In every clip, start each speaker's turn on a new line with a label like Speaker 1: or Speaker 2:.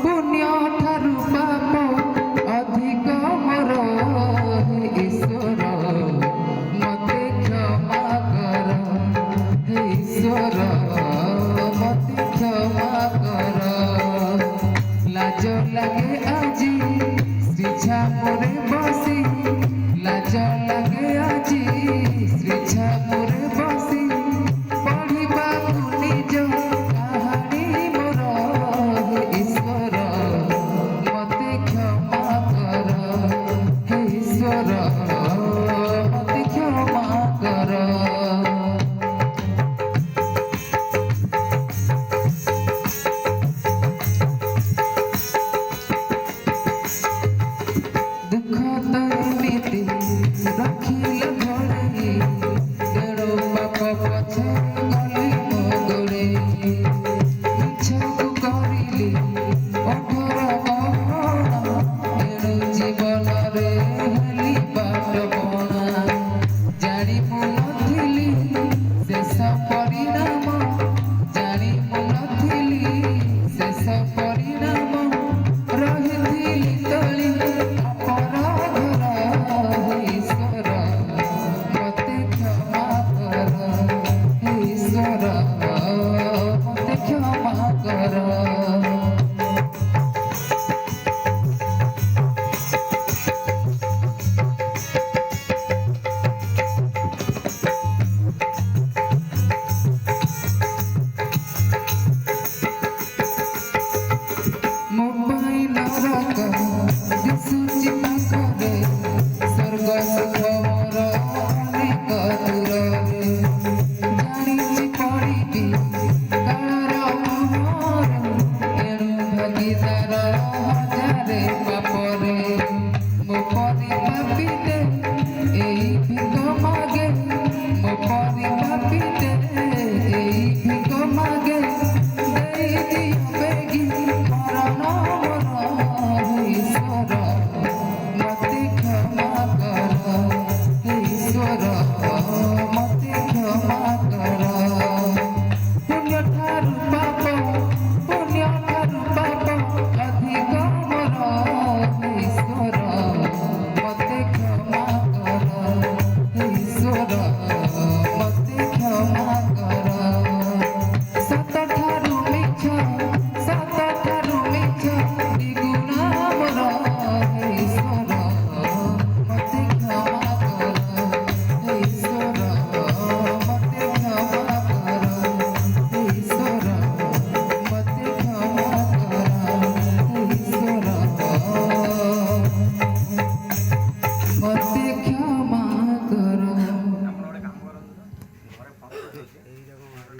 Speaker 1: पुण्य ठारू पाप अधिक मोर ईश्वर मते क्षमा कर हे ईश्वर मते क्षमा कर लाज लागे आजी श्रीछा मोरे बसी लाज लागे आजी श्रीछा मोरे बसी पढ़िबा निज रखिल घरे तेरो पाप पछे गली मोगड़े इच्छा करिली अठर बहना तेरो जीवन रे हेली बाट बना जानी मु नथिली शेष परिणाम जानी मु नथिली शेष परिणाम रहिथिली तली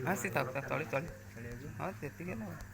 Speaker 2: हाँ सीता तले तले हाँ तेती